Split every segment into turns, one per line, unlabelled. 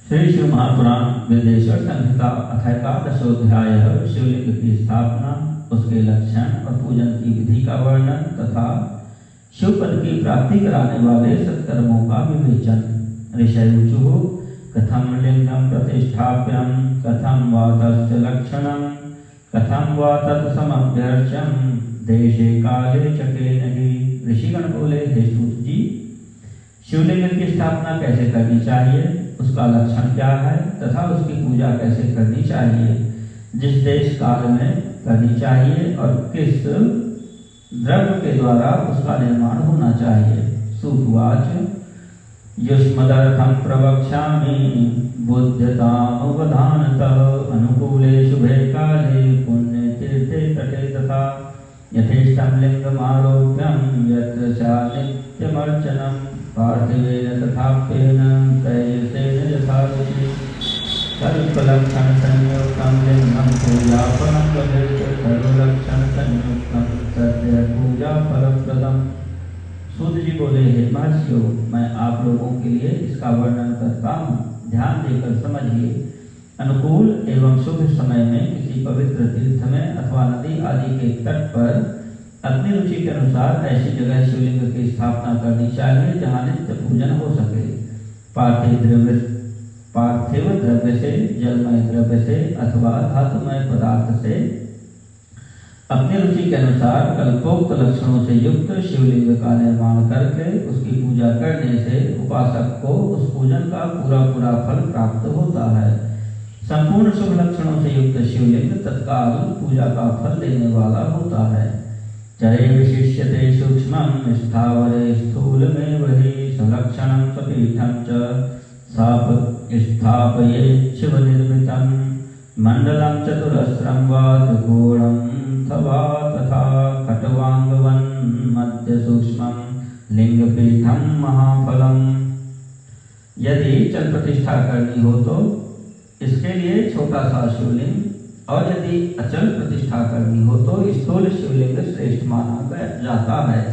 श्री शिव महापुराण विदेश्वर संहिता अथैकादशोध्याय शिवलिंग की स्थापना, उसके लक्षण और पूजन की विधि का वर्णन तथा शिवपद की प्राप्ति कराने वाले सत्कर्मों का विवेचन। ऋषयुचुः कथम लिंगम प्रतिष्ठाप्यम कथम वा तस्य लक्षणम कथम वा तत्समभ्यर्च्यम देशे काले च केनहि। ऋषिगण बोले, हे सूत जी, शिवलिंग की स्थापना कैसे करनी चाहिए, उसका लक्षण क्या है तथा उसकी पूजा कैसे करनी चाहिए, जिस देश काल में करनी चाहिए और किस द्रव्य के द्वारा उसका निर्माण होना चाहिए। सुवाच युष्मदर्थं प्रवक्ष्यामि बुद्ध्यतामवधानतः अनुकूले शुभे काले पुण्ये तीर्थे तटे तथा यथेष्टं लिंगमारोप्यं यत्र नित्यमर्चनं पार्थिवेन तथाप्येन तैयसेन यथा रुचि सर्वलक्षण संयुक्तं लिंगं पूजाफलं वदेत् सर्वलक्षण संयुक्तं सत्य पूजा फलप्रदम्। सूत जी बोले, हे महर्षियों, मैं आप लोगों के लिए इसका वर्णन करता हूँ, ध्यान देकर समझिए। अनुकूल एवं शुभ समय में किसी पवित्र तीर्थ में अथवा नदी आदि के तट पर अपनी रुचि के अनुसार ऐसी जगह शिवलिंग की स्थापना करनी चाहिए जहाँ नित्य पूजन हो सके। पार्थिव द्रव्य से, जलमय द्रव्य से अथवा धातुमय पदार्थ से अपनी रुचि के अनुसार कल्पोक्त लक्षणों से युक्त शिवलिंग का निर्माण करके उसकी पूजा करने से उपासक को उस पूजन का पूरा फल प्राप्त होता है। संपूर्ण शुभ लक्षणों से युक्त शिवलिंग तत्काल पूजा का फल देने वाला होता है। चरे विशिष्यते सूक्ष्मं स्थावरे स्थूलमेव हि सलक्षणं स्वपीठं च स्थापयेत् शिवनिर्मितं मण्डलं चतुरस्रं वा त्रिकोणं तथा खट्वांगवन् मध्य सूक्ष्मं लिंगपीठं महाफलम्। यदि चल प्रतिष्ठा करनी हो तो इसके लिए छोटा सा शिवलिंग, और यदि अचल प्रतिष्ठा करनी हो तो स्थूल शिवलिंग श्रेष्ठ माना जाता है।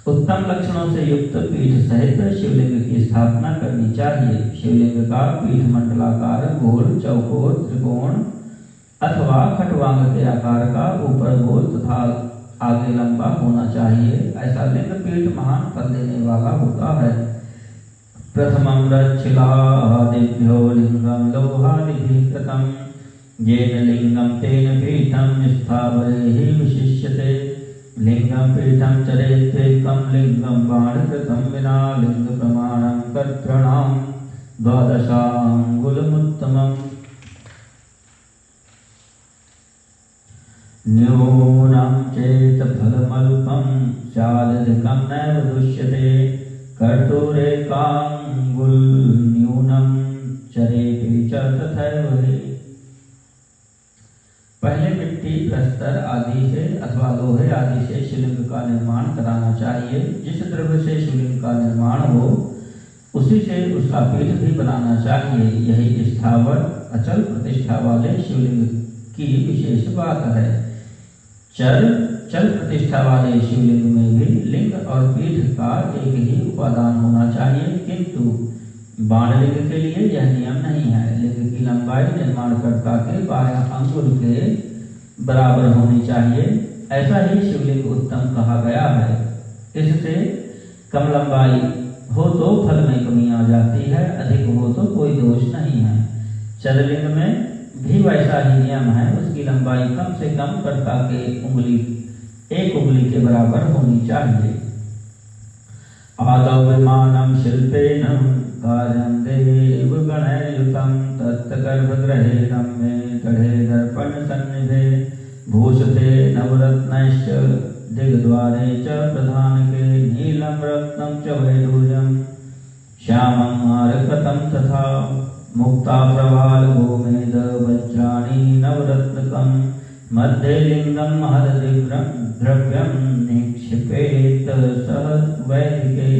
उत्तम लक्षणों से युक्त पीठ सहित शिवलिंग की स्थापना करनी चाहिए। शिवलिंग का पीठ मंडलाकार, गोल, चौकोर, त्रिकोण अथवा खटवांग के आकार का, ऊपर गोल तथा आगे लंबा होना चाहिए। ऐसा लिंग पीठ महान फल देने वाला होता है। प्रथमं रच्छिलादिभ्यो लिंगं लोहादिभिः कृतं येन लिंगं तेन पीठं स्थावरे विशिष्यते। लिंगं पीठं चरेत्वेकं लिंगं बाणकृतं विना लिंग प्रमाणं कर्तॄणां द्वादशाङ्गुलमुत्तमम्। न्यूनं चेत् फलमल्पं स्यादधिकं नैव दुष्यते। कर्तुरेकाङ्गुल न्यूनं चरेति च तथैव हि। पहले मिट्टी, प्रस्तर आदि से अथवा लोहे आदि से शिवलिंग का निर्माण कराना चाहिए। जिस द्रव्य से शिवलिंग का निर्माण हो उसी से उसका पीठ भी बनाना चाहिए। यही स्थावर अचल प्रतिष्ठा वाले शिवलिंग की विशेष बात है। चल प्रतिष्ठा वाले शिवलिंग में भी लिंग और पीठ का एक ही उपादान होना चाहिए, किंतु बाणलिंग के लिए यह नियम नहीं है। लिंग की लंबाई निर्माणकर्ता के 12 अंगुल के बराबर होनी चाहिए। ऐसा ही शिवलिंग उत्तम कहा गया है। इससे कम लंबाई हो तो फल में कमी आ जाती है, अधिक हो तो कोई दोष नहीं है। चललिंग में भी वैसा ही नियम है। उसकी लंबाई कम से कम कर्ता के एक उंगली के बराबर होनी चाहिए। आदौ विमानं शिल्पेन कार्यं देवगणैर्युतं तत्गर्भगृहे रम्ये गढ़े दर्पण सन्निधे भूषते नवरत्नैश्च दिग्द्वारे च प्रधानके नीलं रत्नं च वैडूर्यं श्यामं मारकतं तथा मुक्ता प्रवाल गोमेद वज्राणि नवरत्नकं मध्ये लिंगं महददिव्यं द्रव्यं निक्षिपेत सह वैदिके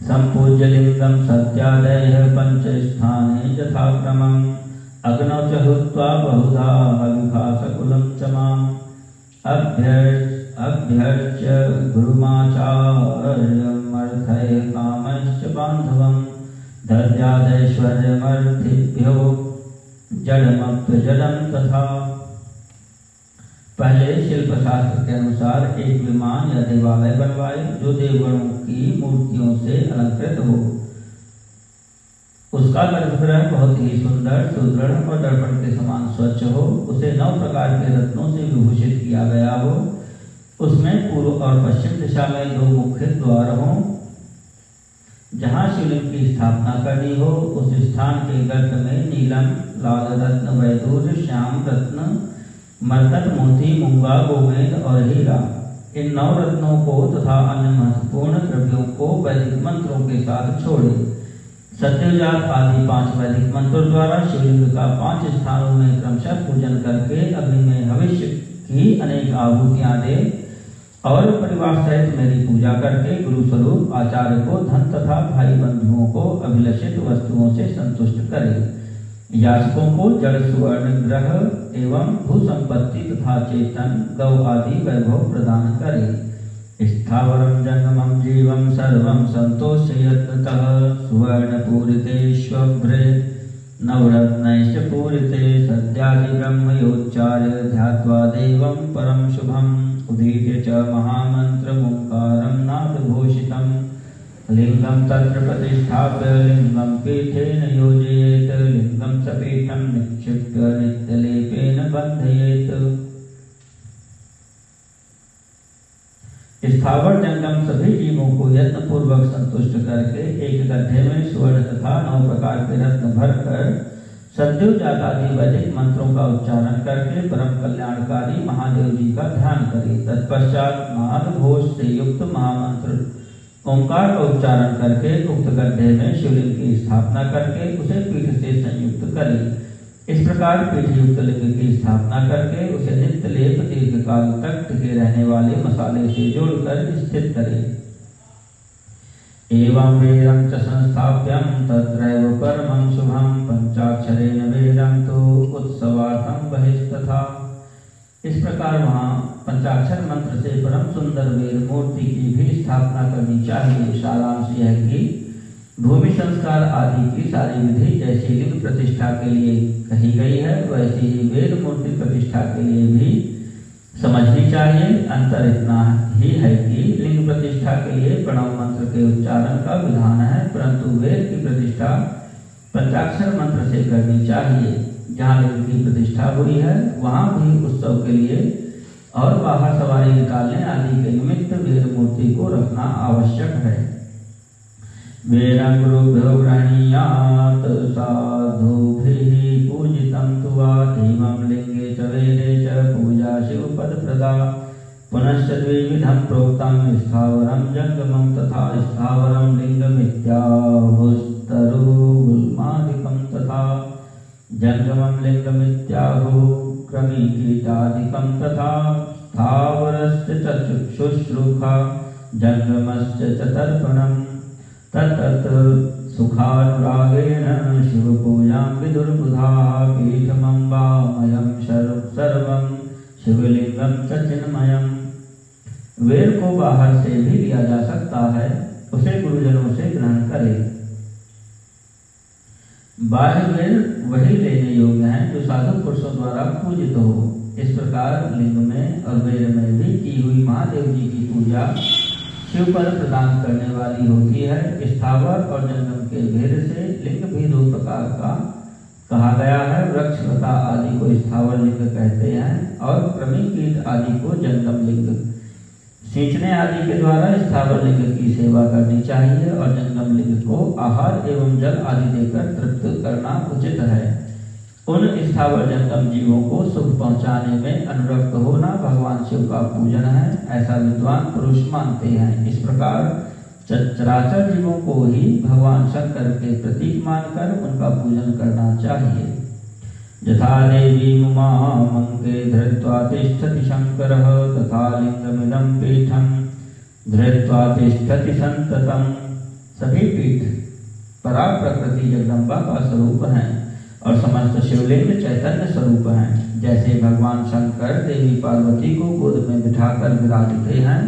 संपूज्य लिंगं सत्यादयः पंचस्थाने यथाक्रमम् अग्नौ च हुत्वा बहुधा विभासकुलं च माम् अभ्यर्च्य गुरुमाचार्यमर्थये कामश्च बान्धवम् धर्यादैश्वर्यमर्थिभ्यो जडमप्यजडं तथा। पहले शिल्पशास्त्र के अनुसार एक विमान या देवालय बनवाए जो देवगणों की मूर्तियों से अलंकृत हो। उसका गर्भगृह बहुत ही सुंदर, सुदृढ़ और दर्पण के समान स्वच्छ हो। उसे 9 प्रकार के रत्नों से विभूषित किया गया हो। उसमें पूर्व और पश्चिम दिशा में 2 मुख्य द्वार हों। जहाँ शिवलिंग की स्थापना करनी हो उस स्थान के गर्त में नीलम, लाल रत्न, वैदूर्य, श्याम रत्न, मरकत, मोती, मूंगा, गोमेद और हीरा, इन 9 रत्नों को तथा अन्य महत्वपूर्ण द्रव्यों को वैदिक मंत्रों के साथ छोड़े। सत्यजात आदि 5 वैदिक मंत्रों द्वारा शिवलिंग का 5 स्थानों में क्रमशः पूजन करके अग्नि में हविष्य की अनेक आहुतियां दे और परिवार सहित मेरी पूजा करके गुरु स्वरूप आचार्य को धन तथा भाई बंधुओं को अभिलषित वस्तुओं से संतुष्ट करे। याचकों को जड़, सुवर्ण, ग्रह एवं भू संपत्ति तथा चेतन, गौ आदि वैभव प्रदान करे। स्थावरं जंगमं जीवं सर्वं संतोषयत्नतः सुवर्णपूरिते श्वभ्रे नवरत्नैश्च पूरिते सद्यादि ब्रह्मयोच्चार्य ध्यात्वा देवं परम शुभम् उदीर्य च महामन्त्रमुंकारं नादघोषितं लिंगं तत्र प्रतिष्ठाप्य लिंगं पीठेन योजयेत् लिंगं च पीठं निक्षिप्य नित्यलेपेन बन्धयेत्। स्थावर जंगम सभी जीवों को यत्न पूर्वक संतुष्ट करके एक गड्ढे में स्वर्ण तथा 9 प्रकार के रत्न भरकर सद्योजात आदि वैदिक मंत्रों का उच्चारण करके परम कल्याणकारी महादेव जी का ध्यान करे। तत्पश्चात नाद घोष से युक्त महामंत्र ओंकार का उच्चारण करके उक्त गड्ढे में शिवलिंग की स्थापना करके उसे पीठ से संयुक्त करे। इस प्रकार पीठ युक्त लिंग की स्थापना करके उसे नित्य लेप दीर्घ काल तक टिके रहने वाले मसाले से जोड़कर स्थित करे। एवं वेदं च संस्थाप्यं तत्रैव परमं शुभं पंचाक्षरेण वेदं तु उत्सवार्थं बहिस्तथा। इस प्रकार वहाँ पंचाक्षर मंत्र से परम सुंदर वेद मूर्ति की भी स्थापना करनी चाहिए। सारांश यह कि भूमि संस्कार आदि की सारी विधि जैसी लिंग प्रतिष्ठा के लिए कही गई है वैसी ही वेद मूर्ति प्रतिष्ठा के लिए भी समझनी चाहिए। अंतर इतना ही है कि लिंग प्रतिष्ठा के लिए प्रणव मंत्र के उच्चारण का विधान है, परंतु वेद की प्रतिष्ठा पंचाक्षर मंत्र से करनी चाहिए। जहाँ लिंग की प्रतिष्ठा हुई है वहाँ भी उत्सव के लिए और बाहर सवारी निकालने आदि के निमित्त वेद मूर्ति को रखना आवश्यक है। वेदं गुरुभ्यो गृह्णीयात् साधुभिः पूजितं तु वा एवं लिंगे च वेदे च पूजा शिवपदप्रदा। पुनश्च द्विविधं प्रोक्तं स्थावरं जंगमं तथा स्थावरं लिंगमित्याहुस्तरुगुल्मादिकं तथा जंगमं लिंगमित्याहुः क्रमीकीटादिकं तथा स्थावरश्च चक्षुश्रुखा जंगमश्च तर्पणम् तत्तत् सुखानुरागेण शिवपूजां विदुर्बुधाः पीठमम्बामयं सर्वं शिवलिंगं च चिन्मयम्। वेद को बाहर से भी लिया जा सकता है, उसे गुरुजनों से ग्रहण करे। बाह्य वेद वही लेने योग्य हैं जो साधु पुरुषों द्वारा पूजित हो। इस प्रकार लिंग में और वेद में भी की हुई महादेव जी की पूजा शिव पद प्रदान करने वाली होती है। स्थावर और जंगम के भेद से लिंग भी 2 प्रकार का कहा गया है। वृक्ष, लता आदि को स्थावर लिंग कहते हैं और क्रमीकीट आदि को जंगम लिंग। सींचने आदि के द्वारा स्थावर लिंग की सेवा करनी चाहिए और जंगम लिंग को आहार एवं जल आदि देकर तृप्त करना उचित है। उन स्थावर जंगम जीवों को सुख पहुंचाने में अनुरक्त होना भगवान शिव का पूजन है, ऐसा विद्वान पुरुष मानते हैं। इस प्रकार चराचर जीवों को ही भगवान शंकर के प्रतीक मानकर उनका पूजन करना चाहिए। यथा देवी उमा मंगे धृत्वा तिष्ठति शंकरः तथा लिंगमिदं पीठं धृत्वा तिष्ठति संततम्। सभी पीठ परा प्रकृति जगदम्बा का स्वरूप हैं और समस्त शिवलिंग चैतन्य स्वरूप हैं। जैसे भगवान शंकर देवी पार्वती को गोद में बिठाकर विराजते हैं,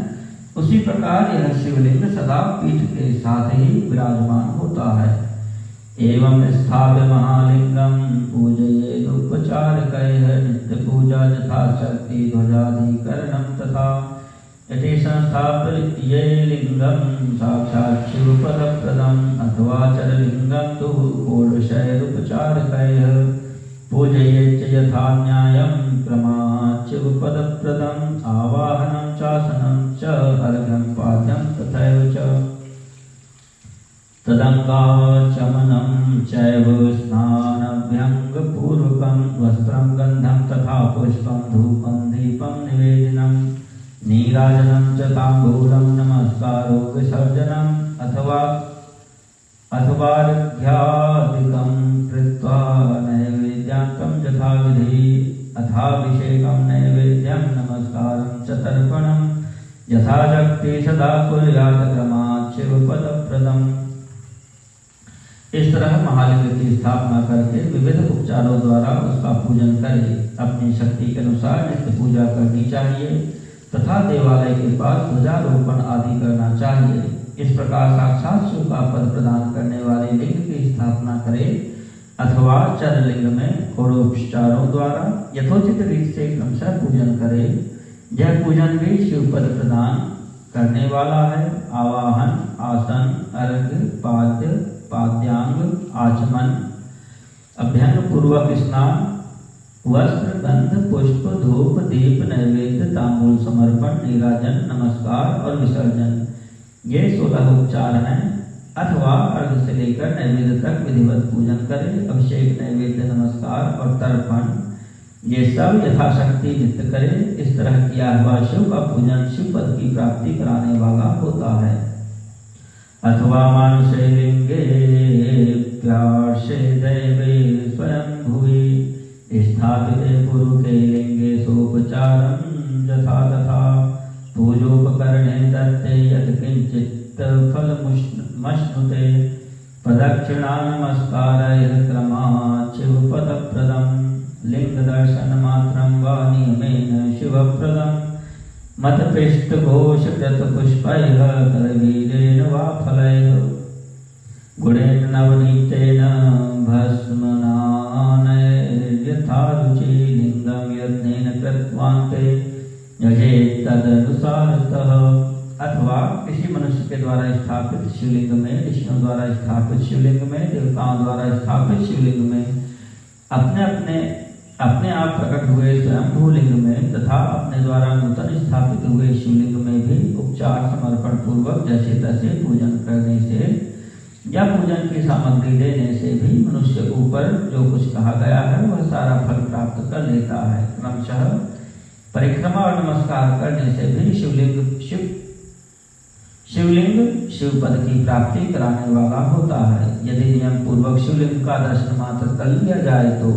उसी प्रकार यह शिवलिंग सदा पीठ के साथ ही विराजमान होता है। एवं स्थाप्य महालिंगम पूजयेदुपचारकैः नित्यपूजा यथाशक्ति ध्वजाधिकरणं तथा यदि संस्थाप्य लिंगम साक्षात् शिवपदप्रदम् अथवा चरलिंगम तु षोडशैरुपचारकैः पूजयेच्च यथा न्यायं क्रमात् शिवपदप्रदम् आवाहनं चासनं च अर्घ्यं पाद्यं तथैव च तदङ्गाचमनं चैव स्नानाभ्यङ्गपूर्वकं वस्त्रं गन्धं तथा पुष्पं धूपं दीपं निवेदनं नीराजनं च ताम्बूलं नमस्कारो विसर्जनम् अथवार्घ्यादिकं कृत्वा नैवेद्यान्तं यथाविधि अथाभिषेकं नैवेद्यं नमस्कारं च तर्पणं यथाशक्ति सदा कुर्यात् क्रमात् शिवपदप्रदम्। इस तरह महालिंग की स्थापना करके विविध उपचारों द्वारा उसका पूजन करे। अपनी शक्ति के अनुसार नित्य पूजा करनी चाहिए तथा देवालय के पास ध्वजारोपण आदि करना चाहिए। इस प्रकार साक्षात शिव का पद प्रदान करने वाले लिंग की स्थापना करे अथवा चरलिंग में षोडोपचारों द्वारा यथोचित रीत से क्रमशः पूजन करे। यह पूजन भी शिव पद प्रदान करने वाला है। आवाहन, आसन, अर्घ्य, पाद्य, पाद्यांग, आचमन, अभ्यंग पूर्वक स्नान, वस्त्र, गंध, पुष्प, धूप, दीप, नैवेद्य, तांबूल समर्पण, नीराजन, नमस्कार और विसर्जन, ये 16 उपचार हैं। अथवा अर्घ से लेकर नैवेद्य तक विधिवत पूजन करे। अभिषेक, नैवेद्य, नमस्कार और तर्पण ये सब यथाशक्ति नित्य करे। इस तरह किया हुआ शिव का पूजन शिव पद की प्राप्ति कराने वाला होता है। अथवा मानुषे लिंगे प्यार्षे दैवे स्वयं भुवि स्थापिते पुरुषे लिंगे सोपचारं यथा तथा पूजोपकरणे दत्ते यत् किंचित् फलमश्नुते प्रदक्षिणा नमस्कारैः क्रमात् शिवपदप्रदम् लिंगदर्शनमात्रं वा नियमेन शिवप्रदम् मतपृष्ठघोषकृतपुष्पैः करवीरेण वा फलैः गुणेन नवनीतेन भस्मनानैर्यथा रुचि लिंगं यत्नेन कृत्वान्ते यजेत् तदनुसारतः। अथवा किसी मनुष्य के द्वारा स्थापित शिवलिंग में, ऋषियों द्वारा स्थापित शिवलिंग में, देवताओं द्वारा स्थापित शिवलिंग में, अपने आप प्रकट हुए स्वयंभू लिंग में तथा अपने द्वारा नूतन स्थापित हुए शिवलिंग में भी उपचार समर्पण पूर्वक जैसे तैसे पूजन करने से या पूजन की सामग्री देने से भी मनुष्य ऊपर जो कुछ कहा गया है वह सारा फल प्राप्त कर लेता है। क्रमशः परिक्रमा और नमस्कार करने से भी शिवलिंग शिव पद की प्राप्ति कराने वाला होता है। यदि नियम पूर्वक शिवलिंग का दर्शन मात्र कर लिया जाए तो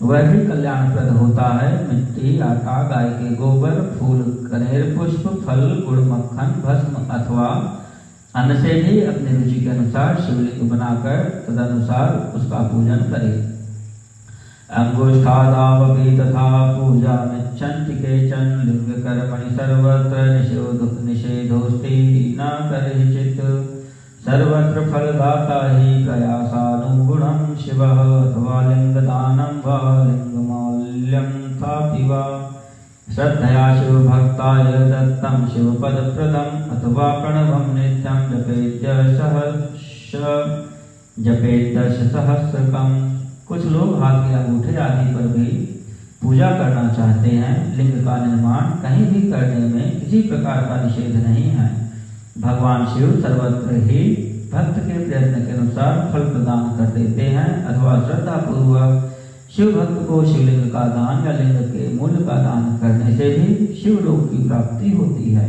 वह भी कल्याणप्रद होता है। मिट्टी, आटा, गाय के गोबर, फूल, कनेर पुष्प, फल, गुड़, मक्खन, भस्म अथवा अन्न से भी अपनी रुचि के अनुसार शिवलिंग बनाकर तदनुसार उसका पूजन करे। अंगुष्ठादावपि तथा पूजा मिच्छन्ति केचन लिंग कर्मणि सर्वत्र निषेधोस्ति न करिचित् सर्वत्र फलदाता हि प्रयासानुगुणं शिवः अथवा लिंगदानं वा लिंगमौल्यं थापि वा श्रद्धया शिवभक्ताय दत्तं शिवपदप्रदम् अथवा प्रणवं नित्यं जपेत् 10,000 कुछ लोग हाथ के अंगूठे आदि पर भी पूजा करना चाहते हैं। लिंग का निर्माण कहीं भी करने में किसी प्रकार का निषेध नहीं है। भगवान शिव सर्वत्र ही भक्त के प्रयत्न के अनुसार फल प्रदान कर देते हैं। अथवा श्रद्धा पूर्वक शिव भक्त को शिवलिंग का दान या लिंग के मूल्य का दान करने से भी शिवलोक की प्राप्ति होती है।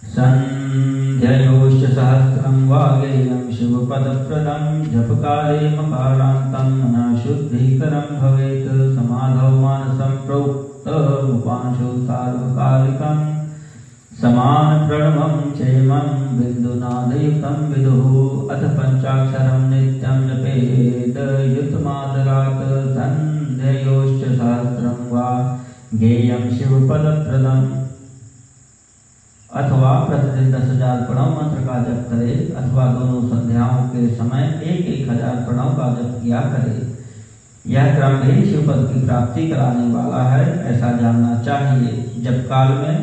संध्यायोश्च सहस्रं वागेयं शिवपदप्रदं जपकाले मकारान्तं मनः शुद्धीकरं भवेत् समाधौ मानसं प्रोक्तमुपांशो सार्वकालिकं समान प्रणवं चैमं बिन्दुनादयुक्तं विदुः अथ पंचाक्षरं नित्यं जपेत् युतमादरात् संध्यायोश्च सहस्रं वा गेयं शिवपदप्रदम्। अथवा प्रतिदिन प्रतिदिन 10,000 प्रणव मंत्र का जप करे अथवा दोनों संध्याओं के समय 1,000 प्रणव का जप किया करे। यह क्रम भी शिव पद की प्राप्ति कराने वाला है, ऐसा जानना चाहिए। जप काल में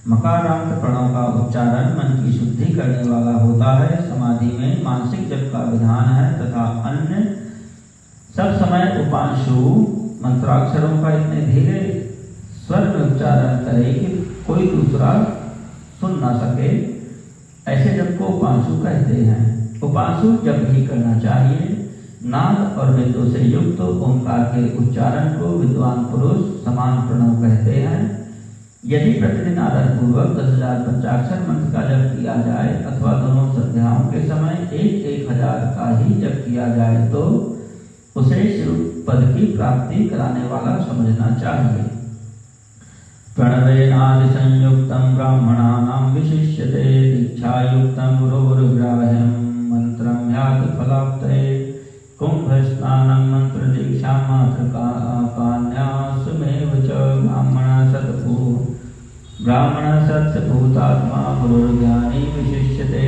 मकारांत प्रणव का उच्चारण मन की शुद्धि करने वाला होता है। समाधि में मानसिक जप का विधान है तथा अन्य सब समय उपांशु मंत्राक्षरों का इतने धीरे स्वर में उच्चारण करे कि कोई दूसरा सुन ना सके, ऐसे जप को उपांशु कहते हैं। उपांशु जप ही करना चाहिए। नाद और बिंदु से युक्त ओंकार के उच्चारण को विद्वान पुरुष समान प्रणव कहते हैं। यदि प्रतिदिन आदर पूर्वक 10,000 पंचाक्षर मंत्र का जप किया जाए अथवा दोनों संध्याओं के समय 1,000 का ही जप किया जाए तो उसे शिव पद की प्राप्ति कराने वाला समझना चाहिए। प्रणवेनादि संयुक्तं ब्राह्मणानां विशिष्यते दीक्षायुक्तं गुरोर्ग्राह्यं मंत्रं यात फलाप्तये कुंभ स्नानं मंत्र दीक्षा मातृकान्यासमेव च ब्राह्मण सत्यभूतात्मा गुरुर्ज्ञानी विशिष्यते।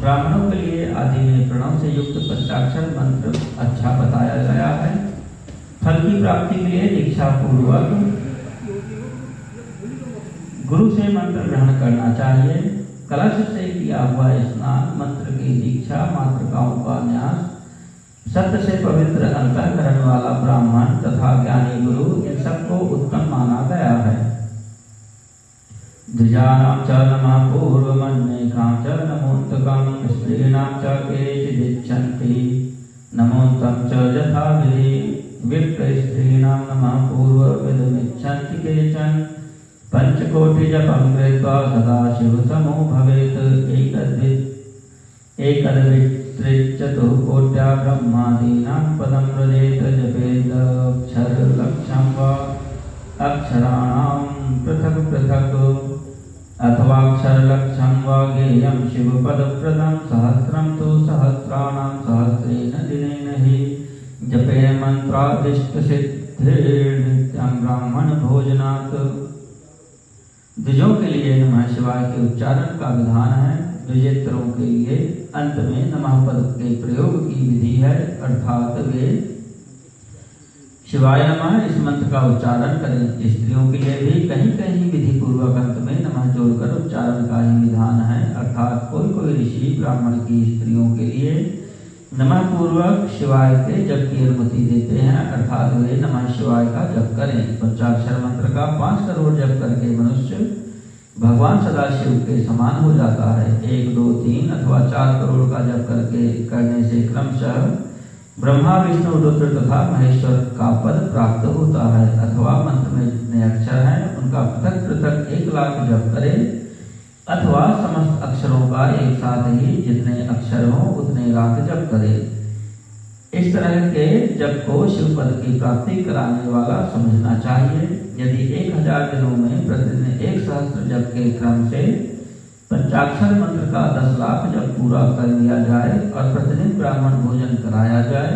ब्राह्मणों के लिए आदि में प्रणव से युक्त पंचाक्षर मंत्र अच्छा बताया गया है। फल की प्राप्ति के लिए दीक्षा पूर्वक गुरु से मंत्र ग्रहण करना चाहिए। कलश से किया हुआ स्नान, मंत्र की दीक्षा, मातृकाओं का न्यास, सत्य से पवित्र अंतःकरण वाला ब्राह्मण तथा ज्ञानी गुरु, इन सबको उत्तम माना गया है। द्विजानां च नमः पूर्वमन्येकां च नमोऽन्तकं स्त्रीणां च केचिदिच्छन्ति नमोऽन्तं च यथाविधि विप्रस्त्रीणां नमः पूर्वविदमिच्छन्ति केचन पंचकोटिजपं कृत्वा सदाशिवसमो भवेत् एकद्वित्रिचतुःकोट्या ब्रह्मादीनां पदं व्रजेत जपेदक्षरलक्षं वा अक्षराणां पृथक् पृथक् अथवाक्षरलक्षं वा ज्ञेयं शिवपदप्रदं सहस्रं तु सहस्राणां सहस्रेण दिनेन हि जपेन मंत्रादिष्टसिद्धिर्नित्यं ब्राह्मण भोजनात्। द्विजों के लिए नमः शिवाय के उच्चारण का विधान है। द्विजेतरों के लिए अंत में नमः पद के प्रयोग की विधि है, अर्थात वे शिवाय नमः इस मंत्र का उच्चारण करें। स्त्रियों के लिए भी कहीं कहीं विधि पूर्वक अंत में नमः जोड़कर उच्चारण का ही विधान है, अर्थात कोई कोई ऋषि ब्राह्मण की स्त्रियों के लिए नमः पूर्वक शिवाय के जप की अनुमति देते हैं, अर्थात वे नमः शिवाय का जप करें। पंचाक्षर मंत्र का 5 करोड़ जप करके मनुष्य भगवान सदाशिव के समान हो जाता है। 1, 2, 3 अथवा 4 करोड़ का जप करने से क्रमशः ब्रह्मा, विष्णु, रुद्र तथा महेश्वर का पद प्राप्त होता है। अथवा मंत्र में जितने अक्षर हैं उनका पृथक पृथक 1,00,000 जप करें अथवा समस्त अक्षरों का एक साथ ही जितने अक्षर हों उतने लाख जप करें। इस तरह के जप को शिव पद की प्राप्ति कराने वाला समझना चाहिए। यदि 1,000 दिनों में प्रतिदिन 1 सहस्त्र जप के क्रम से पंचाक्षर मंत्र का 10 लाख जप पूरा कर लिया जाए और प्रतिदिन ब्राह्मण भोजन कराया जाए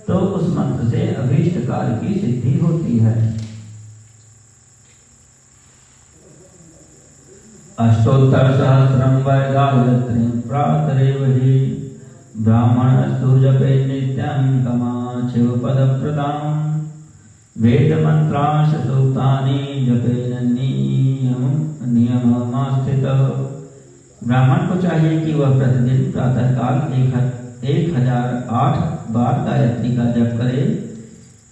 तो उस मंत्र से अभीष्ट कार्य की सिद्धि होती है। अष्टोत्तर सहस्रं वै गायत्रीं प्रातरेव हि ब्राह्मणस्तु जपे नित्यं कमा शिवपदप्रदां वेदमन्त्रांश सूक्तानि जपेन नियममास्थितः। ब्राह्मण को चाहिए कि वह प्रतिदिन प्रातःकाल 1008 बार गायत्री का जप करे।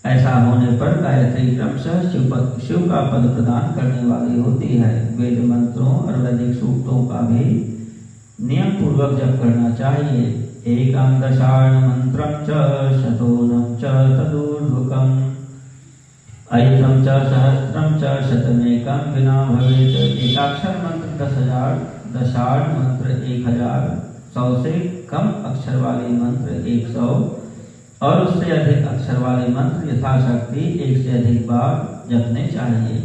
ऐसा होने पर गायत्री क्रमशः शिव का पद प्रदान करने वाली होती है। वेद मंत्रों और वैदिक सूक्तों का भी नियम पूर्वक जप करना चाहिए। एकं दशार्ण मंत्रं च शतोनं च तदूर्ध्वकम् ऐकं च सहस्रं च शतमेकं विना भवेत्। एकाक्षर मंत्र 10,000, दशार्ण मंत्र 1,000, 100 से कम अक्षर वाले मंत्र 100 और उससे अधिक अक्षर वाले मंत्र यथाशक्ति 1 से अधिक बार जपने चाहिए।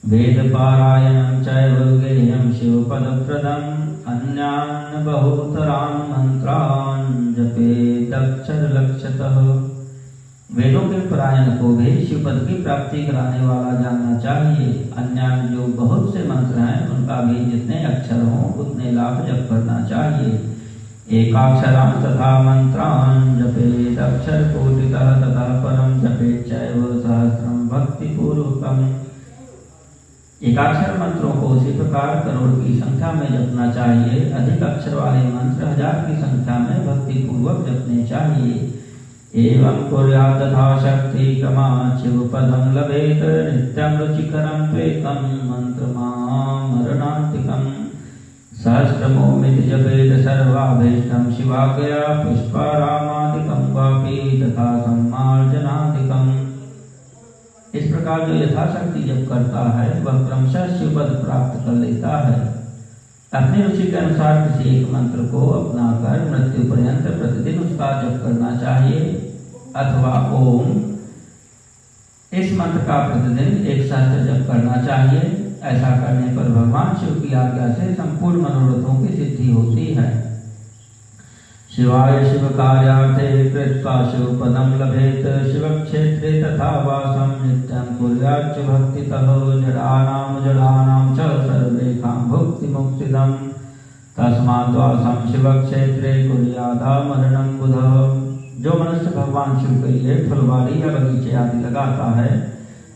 वेद पारायणं चैव गेयं शिवपदप्रदं अन्यान् बहुतरान् मंत्रान् जपेदक्षरलक्षतः। वेदों के परायण को भी शिवपद की प्राप्ति कराने वाला जानना चाहिए। अन्य जो बहुत से मंत्र हैं उनका भी जितने अक्षर हों उतने लाभ जप करना चाहिए। एकाक्षरां तथा मंत्रान् जपेत् अक्षर कोटितः ततः परम जपेत् चैव सहस्रम भक्ति पूर्वकम। एकाक्षर मंत्रों को उसी प्रकार करोड़ की संख्या में जपना चाहिए। अधिक अक्षर वाले मंत्र 1000 की संख्या में भक्ति पूर्वक जपने चाहिए। एवं कुर्यात् तथा शक्ति क्रमात् शिवपदं लभेत् नित्यं रुचिकरं त्वेकं मन्त्रमामरणान्तिकम्। सहस्रमोमिति जपेत् सर्वाभीष्टं शिवाज्ञया पुष्पारामादिकं वापि तथा सम्मार्जनादिकम्। इस प्रकार जो यथाशक्ति जप करता है वह क्रमशः शिवपद प्राप्त कर लेता है। अपनी रुचि के अनुसार किसी एक मंत्र को अपनाकर मृत्यु पर्यंत प्रतिदिन उसका जप करना चाहिए अथवा ओम इस मंत्र का प्रतिदिन 1 सहस्त्र जप करना चाहिए। ऐसा करने पर भगवान शिव की आज्ञा से संपूर्ण मनोरथों की सिद्धि होती है। शिवाय शिव कार्यार्थे कृत्वा शिवपदं लभेत् शिवक्षेत्रे तथा वासं नित्यं कुर्याच्च भक्तितः जडानां च सर्वेषां भुक्तिमुक्तिदम्। तस्मात् वासं शिवक्षेत्रे कुर्यादामरणं बुधः। जो मनुष्य भगवान शिव के लिए फुलवाड़ी या बगीचे आदि लगाता है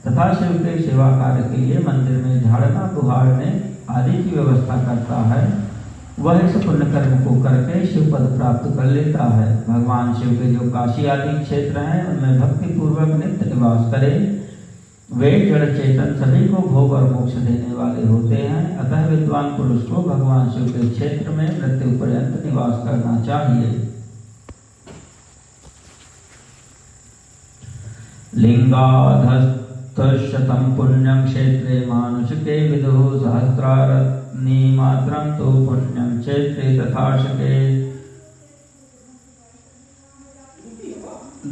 तथा शिव के सेवा कार्य के लिए मंदिर में झाड़ना बुहारने आदि की व्यवस्था करता है वह इस पुण्य कर्म को करके शिवपद प्राप्त कर लेता है। भगवान शिव के जो काशी आदि क्षेत्र हैं उनमें भक्ति पूर्वक नित्य निवास करे। वे जड़ चेतन सभी को भोग और मोक्ष देने वाले होते हैं। अतः विद्वान पुरुष को भगवान शिव के क्षेत्र में मृत्यु पर्यंत निवास करना चाहिए। लिंगाधस्तशतं पुण्यं क्षेत्रे मानुषिके विदुः सहस्रारत्नी मात्रं तु पुण्यं क्षेत्रे तथाशके।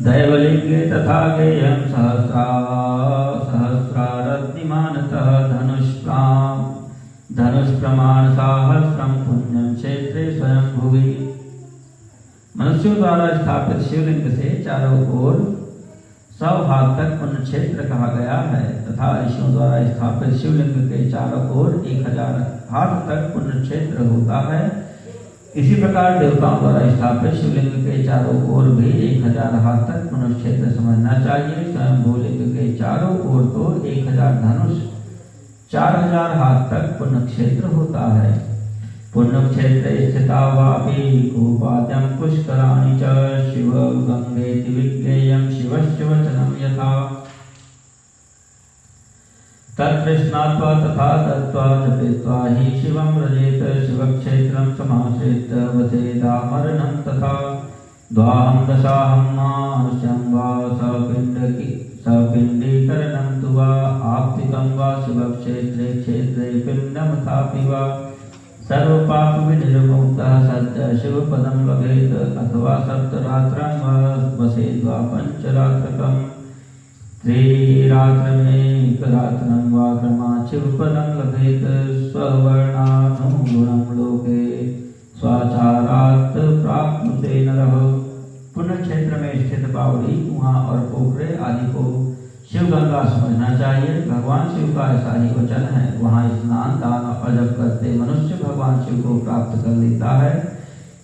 दैवलिंगे तथा गेयं सहस्रारत्निमानतः धनुष्प्रमाण सहस्रं पुण्यं क्षेत्रे स्वयं भुवि। मनुष्यों द्वारा स्थापित शिवलिंग से चारों ओर 100 हाथ तक पुण्य क्षेत्र कहा गया है तथा ऋषियों द्वारा स्थापित शिवलिंग के चारों ओर 1000 हाथ तक पुण्य क्षेत्र होता है। इसी प्रकार देवताओं द्वारा स्थापित शिवलिंग के चारों ओर भी 1000 हाथ तक पुण्य क्षेत्र समझना चाहिए। स्वयं भूलिंग के चारों ओर तो 1000 धनुष 4000 हाथ तक पुण्य क्षेत्र होता है। पुण्यक्षेत्रे स्थिता वापि गोपाद्यं पुष्कराणि च शिव गंगेति विज्ञेयं शिवस्य वचनं यथा। तत्कृष्णात्वा तथा दत्त्वा जपेत्वा हि शिवं व्रजेत शिवक्षेत्रं समाश्रित्य वसेदामरणं तथा। द्वाहं दशाहं मानुष्यं वा सपिण्डीकरणं तु वा आप्तिकं वा शिवक्षेत्रे क्षेत्रे पिण्डमथापि वा। सर्वपाप विनिर्मुक्तः सद्य शिवपदं लभेत् अथवा सप्तरात्रं वसेत् वा पंचरात्रकम्। त्रिरात्रमेकरात्रं वा क्रमात् शिवपदं लभेत् स्ववर्णानुगुणं लोके स्वाचारात् प्राप्नुते नरः। पुण्य क्षेत्र में स्थित बावड़ी कुआं और पोखरे आदि को शिव गंगा समझना चाहिए। भगवान शिव का ऐसा ही वचन है। वहाँ स्नान दान और जप करते मनुष्य भगवान शिव को प्राप्त कर लेता है।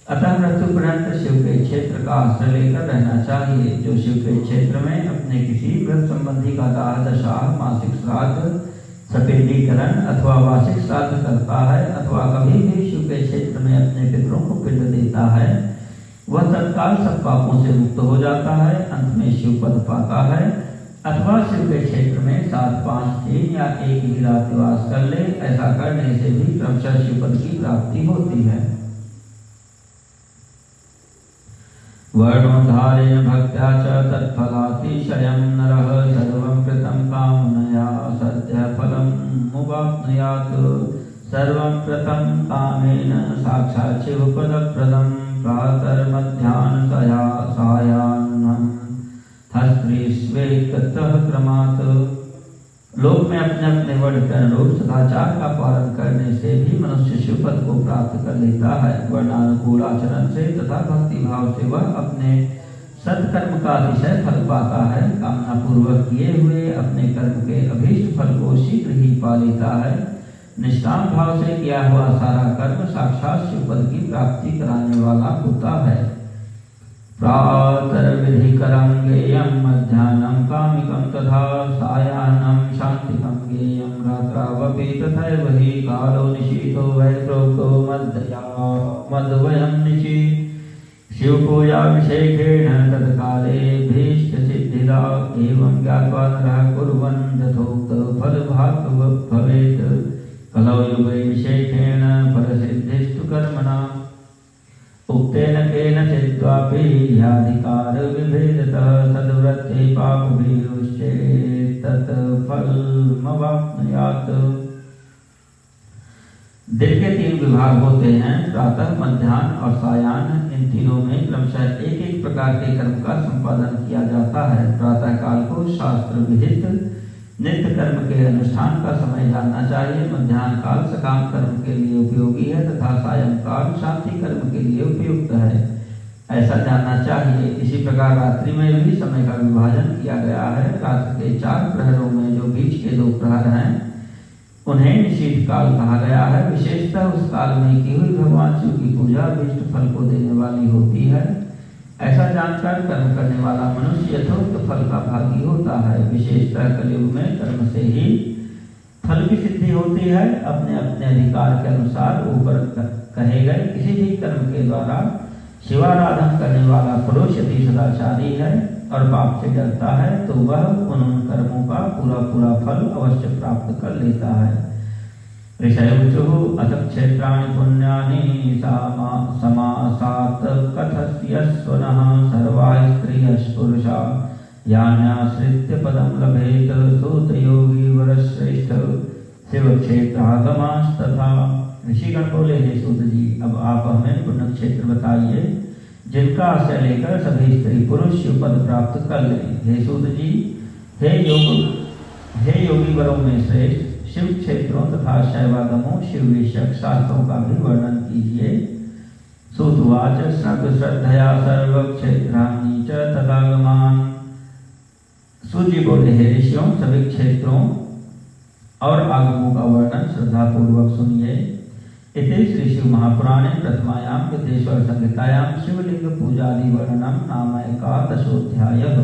अतः मृत्यु पर्यंत शिव के क्षेत्र का आश्रय लेकर रहना चाहिए। जो शिव के क्षेत्र में अपने किसी व्रत संबंधी का दाह दशा मासिक श्राद्ध सपिंडीकरण अथवा वार्षिक श्राद्ध करता है अथवा कभी भी शिव के क्षेत्र में अपने पितरों को पिंड देता है वह तत्काल सब पापों से मुक्त हो जाता है। अंत में शिव पद पाता है। अथवा शिव के क्षेत्र में 7, 5, 3 या 1 ही रात निवास कर ले। ऐसा करने से भी क्रमशः शिवपद की प्राप्ति होती है। वर्णोद्धारेण भक्त्या च तत्फलातिशयं नरः सर्वं कृतं कामनया सद्यः फलं मुवाप्नुयात्। सर्वं कृतं कामेन साक्षात् शिवपदप्रदं प्रातर्मध्याह्न सायाह्नं हस्त्रीष्वेकतः क्रमात्। लोक में अपने अपने वर्ण के अनुरूप सदाचार का पालन करने से भी मनुष्य शिवपद को प्राप्त कर लेता है। वर्णानुकूल आचरण से तथा भक्ति भाव से वह अपने सत्कर्म का अतिशय फल पाता है। कामना पूर्वक किए हुए अपने कर्म के अभीष्ट फल को शीघ्र ही पा लेता है। निष्काम भाव से किया हुआ सारा कर्म साक्षात शिव पद की प्राप्ति कराने वाला होता है। प्रातर्विधिकरं गेयं मध्याह्नं कामिकं तथा सायाह्नं शान्तिकं गेयं रात्रावपि तथैव हि कालो निशीथो वै प्रोक्तो मध्वयं निशि शिवपूजाभिषेकेण तत्काले भीष्टसिद्धिदा एवं ज्ञात्वा नरः कुर्वन् यथोक्तफलभाग् भवेत्। कलौ युगैभिषेकेण फलसिद्धिस्तु कर्मणा उक्तेन केनचिद्वापि ह्याधिकार विभेदतः सद्वृत्ते पापभीरुश्चेत् तत्फलमवाप्नुयात्। दिन के 3 विभाग होते हैं, प्रातः, मध्याह्न और सायाह्न। इन तीनों में क्रमशः एक एक प्रकार के कर्म का संपादन किया जाता है। प्रातः काल को शास्त्र विहित नित्य कर्म के अनुष्ठान का समय जानना चाहिए। मध्याह्न काल सकाम कर्म के लिए उपयोगी है तथा सायं काल शांति कर्म के लिए उपयुक्त है, ऐसा जानना चाहिए। इसी प्रकार रात्रि में भी समय का विभाजन किया गया है। रात्र के 4 प्रहरों में जो बीच के 2 प्रहर हैं उन्हें निषीध काल कहा गया है। विशेषतः उस काल में की हुई भगवान शिव की पूजा अभीष्ट फल को देने वाली होती है। ऐसा जानकर कर्म करने वाला मनुष्य यथोक्त फल का भागी होता है। विशेषतः कलयुग में कर्म से ही फल की सिद्धि होती है। अपने अपने अधिकार के अनुसार ऊपर कहे गए किसी भी कर्म के द्वारा शिवाराधन करने वाला पुरुष यदि सदाचारी है और पाप से डरता है तो वह उन कर्मों का पूरा फल अवश्य प्राप्त कर लेता है। ऋषयुचुः अथ क्षेत्राणि पुण्यानि समासात् कथस्यस्वनः सर्वा स्त्रियः यान्याश्रित्य पदं लभेत सूत योगी वरश्रेष्ठ शिवक्षेत्रागमास्तथा। ऋषिगण बोले, हे सूत जी, अब आप हमें पुण्य क्षेत्र बताइए जिनका आश्रय लेकर सभी स्त्री पुरुष शिव पद प्राप्त कर लें। हे सूत जी, हे योगी वरों में श्रेष्ठ शिव क्षेत्रों तथा शैवागमों शिव विषयक शास्त्रों का भी वर्णन कीजिए। सूतवाच श्रद्धया सर्व क्षेत्राणि च तदागमान्। सूत जी बोले, हे ऋषियों, सभी क्षेत्रों और आगमों का वर्णन श्रद्धा पूर्वक सुनिए। इति श्री शिव महापुराणे प्रथमायां विद्येश्वर संहितायां शिवलिंग पूजादि वर्णनम नाम 11 अध्यायः।